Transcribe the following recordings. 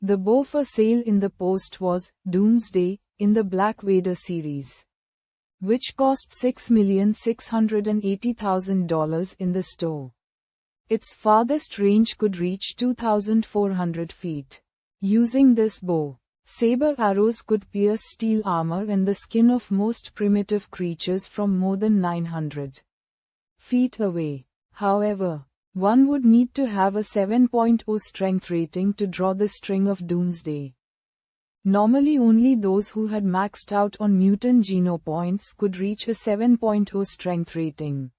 The bow for sale in the post was Doomsday in the Black Vader series, which cost $6,680,000 in the store. Its farthest range could reach 2,400 feet. Using this bow, saber arrows could pierce steel armor and the skin of most primitive creatures from more than 900 feet away. However, one would need to have a 7.0 strength rating to draw the string of Doomsday. Normally only those who had maxed out on mutant geno points could reach a 7.0 strength rating.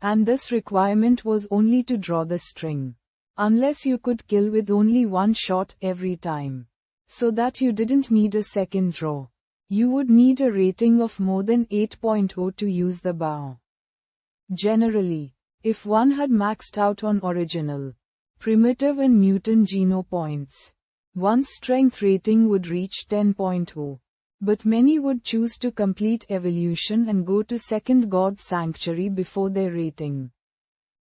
And this requirement was only to draw the string. Unless you could kill with only one shot every time. So that you didn't need a second draw. You would need a rating of more than 8.0 to use the bow. Generally, if one had maxed out on original, primitive and mutant geno points, one's strength rating would reach 10.0. But many would choose to complete evolution and go to second god sanctuary before their rating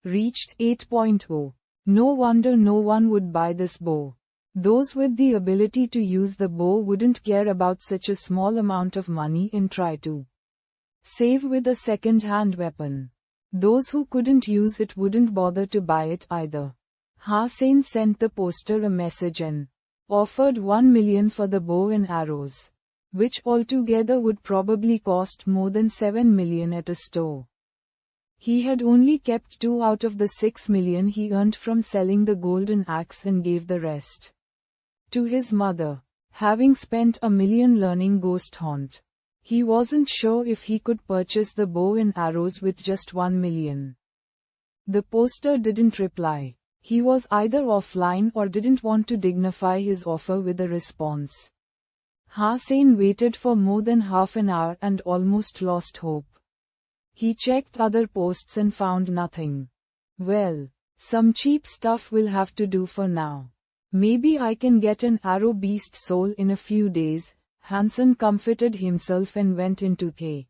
reached 8.0. No wonder no one would buy this bow. Those with the ability to use the bow wouldn't care about such a small amount of money and try to save with a second-hand weapon. Those who couldn't use it wouldn't bother to buy it either. Hussein sent the poster a message and offered $1 million for the bow and arrows, which altogether would probably cost more than $7 million at a store. He had only kept 2 out of the $6 million he earned from selling the golden axe and gave the rest to his mother. Having spent $1 million learning Ghost Hunt, he wasn't sure if he could purchase the bow and arrows with just $1 million. The poster didn't reply. He was either offline or didn't want to dignify his offer with a response. Hussein waited for more than half an hour and almost lost hope. He checked other posts and found nothing. Well, some cheap stuff will have to do for now. Maybe I can get an arrow beast soul in a few days. Hansen comforted himself and went into the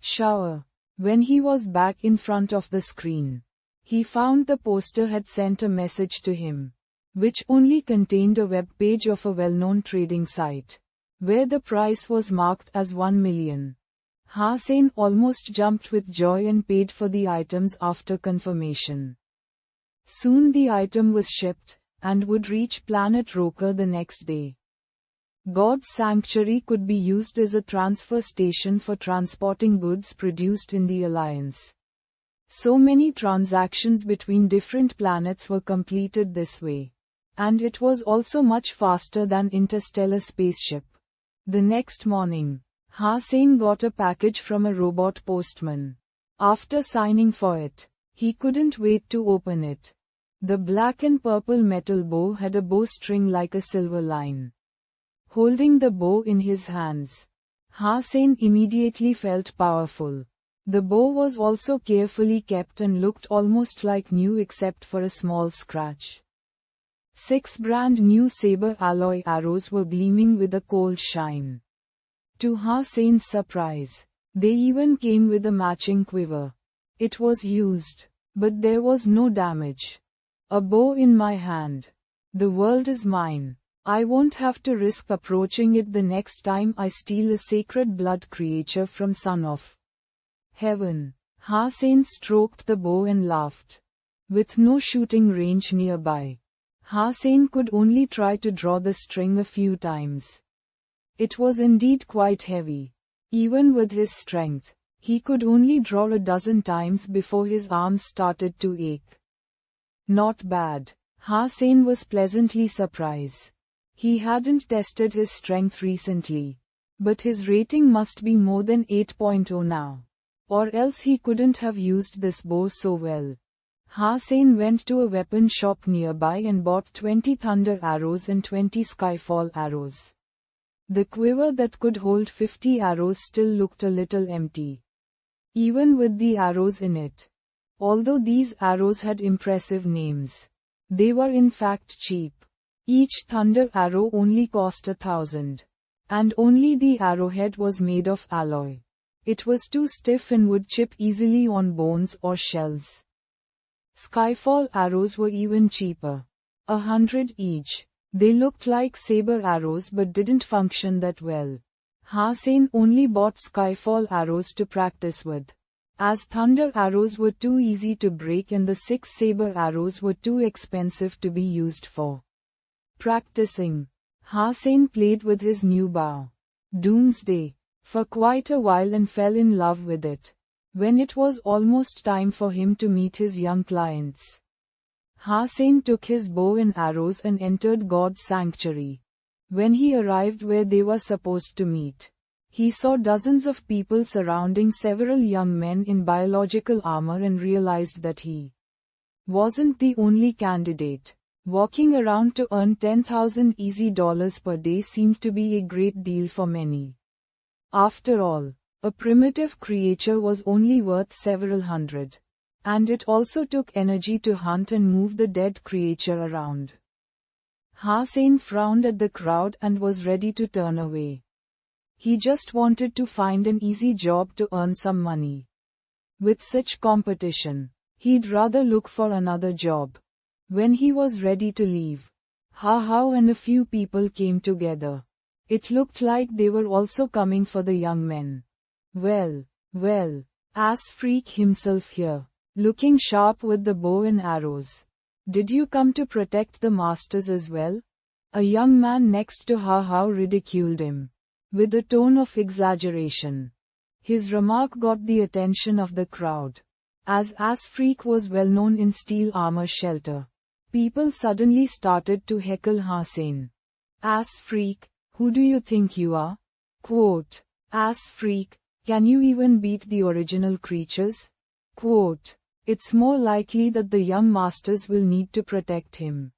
shower. When he was back in front of the screen, he found the poster had sent a message to him, which only contained a web page of a well-known trading site, where the price was marked as $1 million. Hussein almost jumped with joy and paid for the items after confirmation. Soon the item was shipped, and would reach Planet Roker the next day. God's Sanctuary could be used as a transfer station for transporting goods produced in the Alliance. So many transactions between different planets were completed this way. And it was also much faster than interstellar spaceship. The next morning, Hussein got a package from a robot postman. After signing for it, he couldn't wait to open it. The black and purple metal bow had a bowstring like a silver line. Holding the bow in his hands, Hussein immediately felt powerful. The bow was also carefully kept and looked almost like new except for a small scratch. 6 brand new saber alloy arrows were gleaming with a cold shine. To Hussein's surprise, they even came with a matching quiver. It was used, but there was no damage. A bow in my hand. The world is mine. I won't have to risk approaching it the next time I steal a sacred blood creature from Son of Heaven. Hussein stroked the bow and laughed. With no shooting range nearby, Hussein could only try to draw the string a few times. It was indeed quite heavy. Even with his strength, he could only draw a dozen times before his arms started to ache. Not bad. Hussein was pleasantly surprised. He hadn't tested his strength recently. But his rating must be more than 8.0 now. Or else he couldn't have used this bow so well. Hussein went to a weapon shop nearby and bought 20 thunder arrows and 20 skyfall arrows. The quiver that could hold 50 arrows still looked a little empty. Even with the arrows in it. Although these arrows had impressive names, they were in fact cheap. Each thunder arrow only cost 1,000. And only the arrowhead was made of alloy. It was too stiff and would chip easily on bones or shells. Skyfall arrows were even cheaper. 100 each. They looked like saber arrows but didn't function that well. Hussein only bought skyfall arrows to practice with. As thunder arrows were too easy to break and the 6 saber arrows were too expensive to be used for practicing, Hussein played with his new bow, Doomsday, for quite a while and fell in love with it. When it was almost time for him to meet his young clients, Hussein took his bow and arrows and entered God's sanctuary. When he arrived where they were supposed to meet, he saw dozens of people surrounding several young men in biological armor and realized that he wasn't the only candidate. Walking around to earn 10,000 easy dollars per day seemed to be a great deal for many. After all, a primitive creature was only worth several hundred. And it also took energy to hunt and move the dead creature around. Hussein frowned at the crowd and was ready to turn away. He just wanted to find an easy job to earn some money. With such competition, he'd rather look for another job. When he was ready to leave, Hao and a few people came together. It looked like they were also coming for the young men. Well, Ass Freak himself here, looking sharp with the bow and arrows. Did you come to protect the masters as well? A young man next to Hao ridiculed him, with a tone of exaggeration. His remark got the attention of the crowd. As Ass Freak was well known in steel armor shelter, people suddenly started to heckle Hussein. Ass Freak, who do you think you are? Quote, Ass Freak, can you even beat the original creatures? Quote, it's more likely that the young masters will need to protect him.